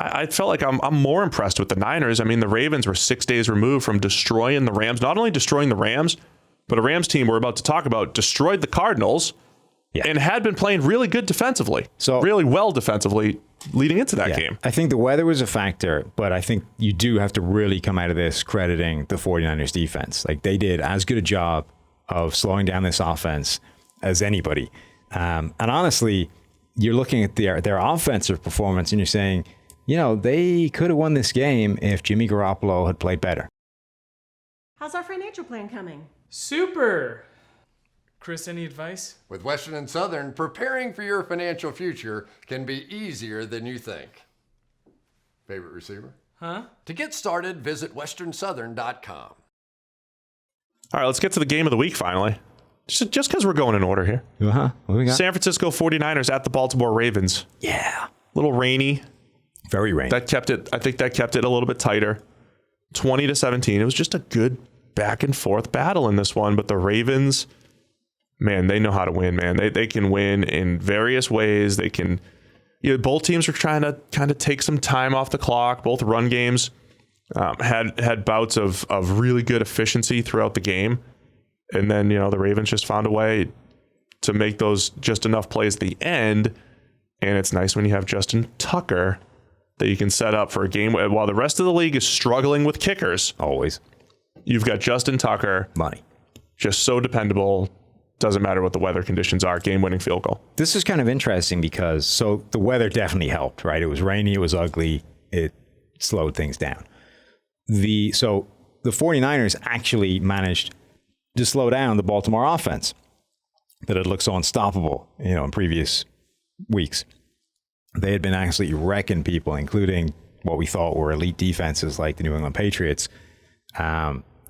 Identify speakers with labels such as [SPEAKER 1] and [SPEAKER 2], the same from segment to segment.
[SPEAKER 1] I felt like I'm more impressed with the Niners. I mean, the Ravens were 6 days removed from destroying the Rams. Not only destroying the Rams, but a Rams team we're about to talk about destroyed the Cardinals and had been playing really good defensively. So really well defensively leading into that game.
[SPEAKER 2] I think the weather was a factor, but I think you do have to really come out of this crediting the 49ers defense. Like, they did as good a job of slowing down this offense as anybody. And honestly, you're looking at their offensive performance and you're saying, you know, they could have won this game if Jimmy Garoppolo had played better.
[SPEAKER 3] How's our financial plan coming?
[SPEAKER 4] Super! Chris, any advice?
[SPEAKER 5] With Western and Southern, preparing for your financial future can be easier than you think. Favorite receiver?
[SPEAKER 4] Huh?
[SPEAKER 5] To get started, visit westernsouthern.com.
[SPEAKER 1] All right, let's get to the game of the week finally. Just because we're going in order here.
[SPEAKER 2] What do we got?
[SPEAKER 1] San Francisco 49ers at the Baltimore Ravens.
[SPEAKER 2] Yeah.
[SPEAKER 1] A little rainy.
[SPEAKER 2] Very rainy.
[SPEAKER 1] I think that kept it a little bit tighter. 20-17. It was just a good back and forth battle in this one. But the Ravens, man, they know how to win, man. They can win in various ways. They can, both teams were trying to kind of take some time off the clock. Both run games had bouts of really good efficiency throughout the game. And then, the Ravens just found a way to make those just enough plays at the end. And it's nice when you have Justin Tucker that you can set up for a game while the rest of the league is struggling with kickers.
[SPEAKER 2] Always.
[SPEAKER 1] You've got Justin Tucker.
[SPEAKER 2] Money.
[SPEAKER 1] Just so dependable. Doesn't matter what the weather conditions are. Game-winning field goal.
[SPEAKER 2] This is kind of interesting because, the weather definitely helped, right? It was rainy. It was ugly. It slowed things down. The 49ers actually managed to slow down the Baltimore offense that had looked so unstoppable, in previous weeks. They had been actually wrecking people, including what we thought were elite defenses like the New England Patriots.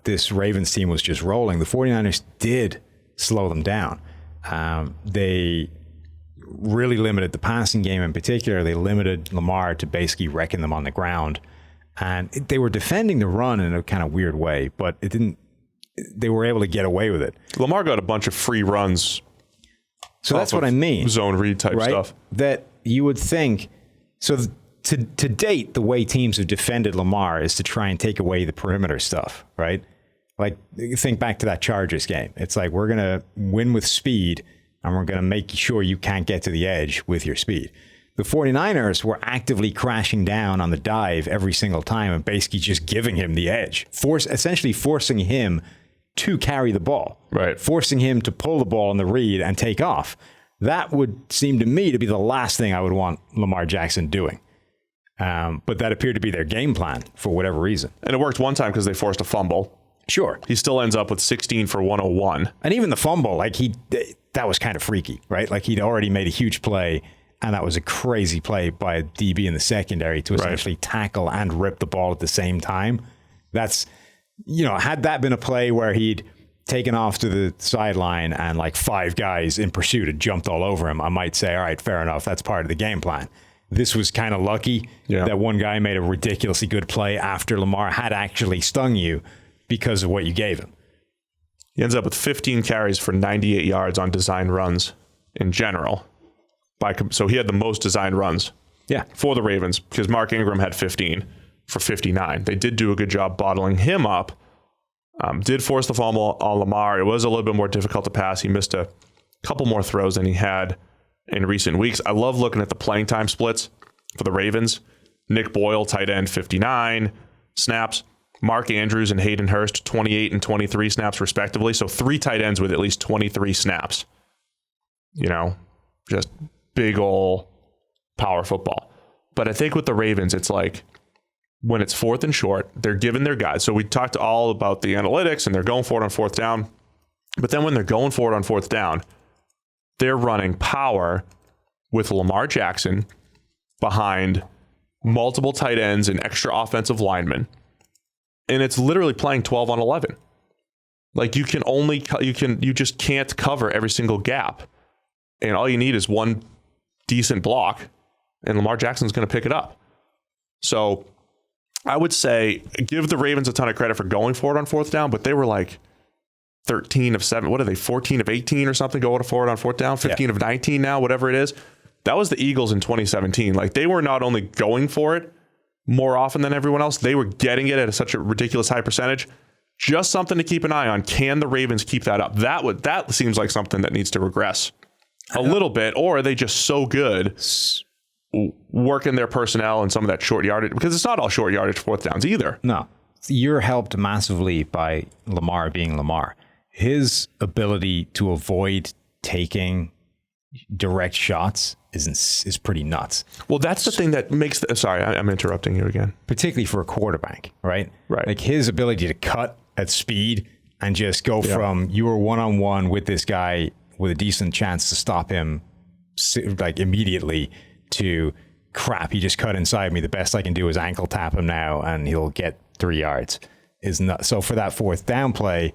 [SPEAKER 2] This Ravens team was just rolling. The 49ers did slow them down. They really limited the passing game in particular. They limited Lamar to basically wrecking them on the ground. And they were defending the run in a kind of weird way, but they were able to get away with it.
[SPEAKER 1] Lamar got a bunch of free runs.
[SPEAKER 2] So that's what I mean.
[SPEAKER 1] Zone read type stuff.
[SPEAKER 2] That you would think. So to date, the way teams have defended Lamar is to try and take away the perimeter stuff, right? Like, think back to that Chargers game. It's like, we're going to win with speed and we're going to make sure you can't get to the edge with your speed. The 49ers were actively crashing down on the dive every single time and basically just giving him the edge, essentially forcing him to carry the ball,
[SPEAKER 1] right?
[SPEAKER 2] Forcing him to pull the ball on the read and take off. That would seem to me to be the last thing I would want Lamar Jackson doing. But that appeared to be their game plan for whatever reason.
[SPEAKER 1] And it worked one time because they forced a fumble.
[SPEAKER 2] Sure.
[SPEAKER 1] He still ends up with 16 for 101.
[SPEAKER 2] And even the fumble, that was kind of freaky, right? Like, he'd already made a huge play, and that was a crazy play by a DB in the secondary to essentially tackle and rip the ball at the same time. That's, had that been a play where he'd taken off to the sideline and like 5 guys in pursuit had jumped all over him, I might say, all right, fair enough. That's part of the game plan. This was kind of lucky that one guy made a ridiculously good play after Lamar had actually stung you because of what you gave him.
[SPEAKER 1] He ends up with 15 carries for 98 yards on designed runs in general. So he had the most designed runs for the Ravens because Mark Ingram had 15 for 59. They did do a good job bottling him up. Did force the fumble on Lamar. It was a little bit more difficult to pass. He missed a couple more throws than he had in recent weeks. I love looking at the playing time splits for the Ravens. Nick Boyle, tight end, 59 snaps. Mark Andrews and Hayden Hurst, 28 and 23 snaps respectively. So 3 tight ends with at least 23 snaps. Just big ol' power football. But I think with the Ravens, it's like when it's 4th and short, they're giving their guys. So we talked all about the analytics and they're going for it on 4th down. But then when they're going for it on 4th down, they're running power with Lamar Jackson behind multiple tight ends and extra offensive linemen. And it's literally playing 12 on 11. Like, you just can't cover every single gap. And all you need is one decent block and Lamar Jackson's going to pick it up. So I would say give the Ravens a ton of credit for going for it on 4th down, but they were like 13 of 7. What are they? 14 of 18 or something going for it on 4th down, 15 of 19 now, whatever it is. That was the Eagles in 2017. Like, they were not only going for it, more often than everyone else. They were getting it at such a ridiculous high percentage. Just something to keep an eye on. Can the Ravens keep that up? That seems like something that needs to regress a little bit, or are they just so good working their personnel and some of that short yardage? Because it's not all short yardage fourth downs either.
[SPEAKER 2] No, you're helped massively by Lamar being Lamar. His ability to avoid taking direct shots is pretty nuts.
[SPEAKER 1] Well, that's the thing that makes sorry, I'm interrupting you again.
[SPEAKER 2] Particularly for a quarterback, right?
[SPEAKER 1] Right.
[SPEAKER 2] Like his ability to cut at speed and just go from you were one-on-one with this guy with a decent chance to stop him like immediately to crap, he just cut inside me. The best I can do is ankle tap him now and he'll get 3 yards. Is not so for that fourth down play.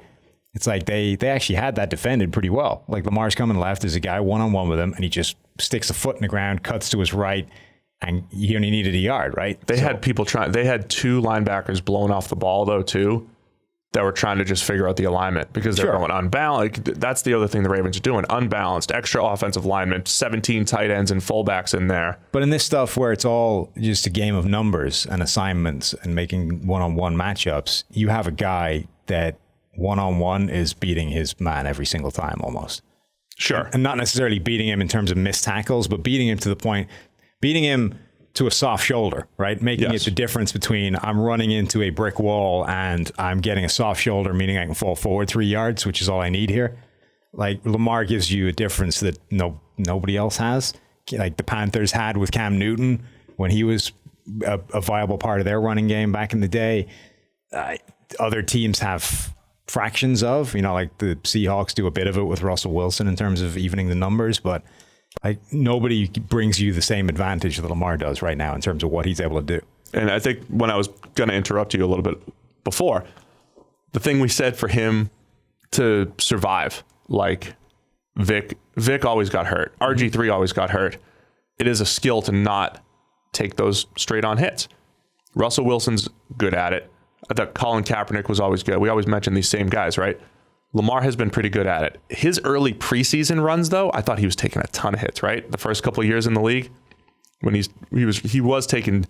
[SPEAKER 2] It's like they actually had that defended pretty well. Like Lamar's coming left, there's a guy one-on-one with him, and he just sticks a foot in the ground, cuts to his right, and he only needed a yard, right?
[SPEAKER 1] They had people trying. They had 2 linebackers blown off the ball though too, that were trying to just figure out the alignment because they're going unbalanced. Like, that's the other thing the Ravens are doing: unbalanced, extra offensive linemen, 17 tight ends and fullbacks in there.
[SPEAKER 2] But in this stuff where it's all just a game of numbers and assignments and making one-on-one matchups, you have a guy that one-on-one is beating his man every single time almost.
[SPEAKER 1] Sure.
[SPEAKER 2] And not necessarily beating him in terms of missed tackles, but beating him to the point, beating him to a soft shoulder, right? Making it the difference between I'm running into a brick wall and I'm getting a soft shoulder, meaning I can fall forward 3 yards, which is all I need here. Like Lamar gives you a difference that nobody else has. Like the Panthers had with Cam Newton when he was a viable part of their running game back in the day. Other teams have fractions of, like the Seahawks do a bit of it with Russell Wilson in terms of evening the numbers, but like nobody brings you the same advantage that Lamar does right now in terms of what he's able to do.
[SPEAKER 1] And I think when I was going to interrupt you a little bit before, the thing we said for him to survive, like Vic always got hurt. RG3 always got hurt. It is a skill to not take those straight on hits. Russell Wilson's good at it. I thought Colin Kaepernick was always good. We always mention these same guys, right? Lamar has been pretty good at it. His early preseason runs, though, I thought he was taking a ton of hits, right? The first couple of years in the league, when he was taking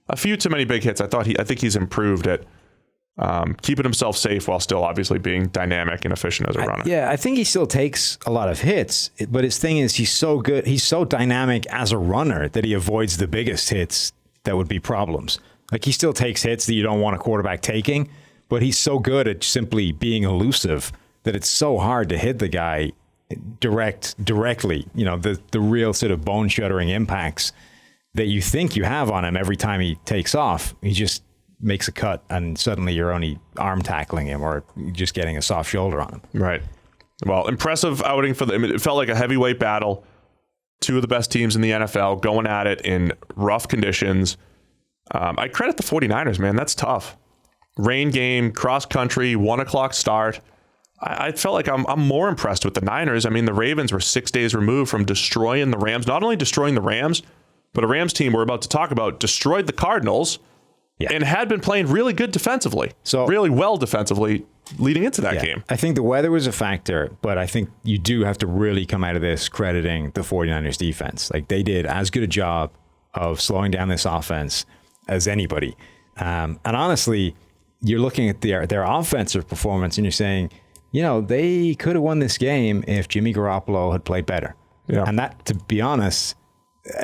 [SPEAKER 1] a few too many big hits. I think he's improved at keeping himself safe while still obviously being dynamic and efficient as a runner.
[SPEAKER 2] I think he still takes a lot of hits, but his thing is he's so good, he's so dynamic as a runner that he avoids the biggest hits that would be problems. Like he still takes hits that you don't want a quarterback taking, but he's so good at simply being elusive that it's so hard to hit the guy directly. The real sort of bone shuddering impacts that you think you have on him every time he takes off. He just makes a cut and suddenly you're only arm tackling him or just getting a soft shoulder on him.
[SPEAKER 1] Right. Well, impressive outing for them. It felt like a heavyweight battle. 2 of the best teams in the NFL going at it in rough conditions. I credit the 49ers, man. That's tough. Rain game, cross country, 1:00 start. I felt like I'm more impressed with the Niners. I mean, the Ravens were 6 days removed from destroying the Rams. Not only destroying the Rams, but a Rams team we're about to talk about destroyed the Cardinals and had been playing really good defensively. So really well defensively leading into that game.
[SPEAKER 2] I think the weather was a factor, but I think you do have to really come out of this crediting the 49ers defense. Like they did as good a job of slowing down this offense as anybody. And honestly, you're looking at their offensive performance and you're saying, they could have won this game if Jimmy Garoppolo had played better. Yeah. And that, to be honest,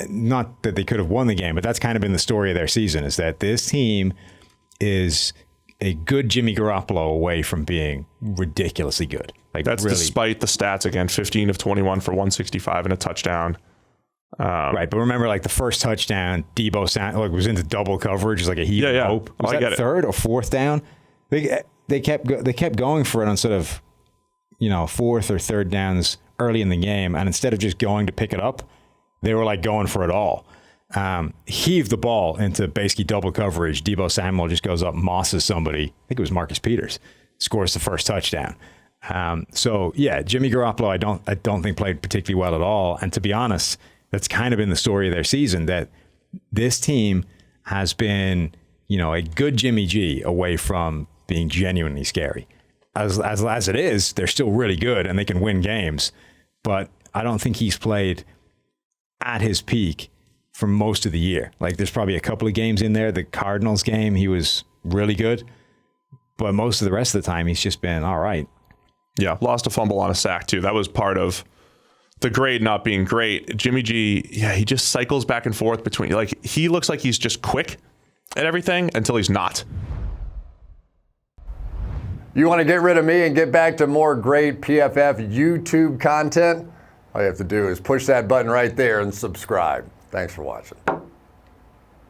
[SPEAKER 2] not that they could have won the game, but that's kind of been the story of their season, is that this team is a good Jimmy Garoppolo away from being ridiculously good. Like
[SPEAKER 1] that's really, despite the stats again, 15 of 21 for 165 and a touchdown.
[SPEAKER 2] Right, but remember, like the first touchdown, Debo was into double coverage, was like a heave of hope. Was that third or fourth down? They kept going for it on sort of, fourth or third downs early in the game, and instead of just going to pick it up, they were like going for it all. Heave the ball into basically double coverage. Debo Samuel just goes up, mosses somebody. I think it was Marcus Peters, scores the first touchdown. Jimmy Garoppolo, I don't think played particularly well at all, and to be honest, that's kind of been the story of their season, that this team has been, a good Jimmy G away from being genuinely scary. As it is, they're still really good and they can win games, but I don't think he's played at his peak for most of the year. Like there's probably a couple of games in there. The Cardinals game, he was really good. But most of the rest of the time, he's just been all right.
[SPEAKER 1] Yeah, lost a fumble on a sack too. That was part of the grade not being great. Jimmy G, yeah, he just cycles back and forth between, like, he looks like he's just quick at everything until he's not.
[SPEAKER 5] You want to get rid of me and get back to more great PFF YouTube content? All you have to do is push that button right there and subscribe. Thanks for watching.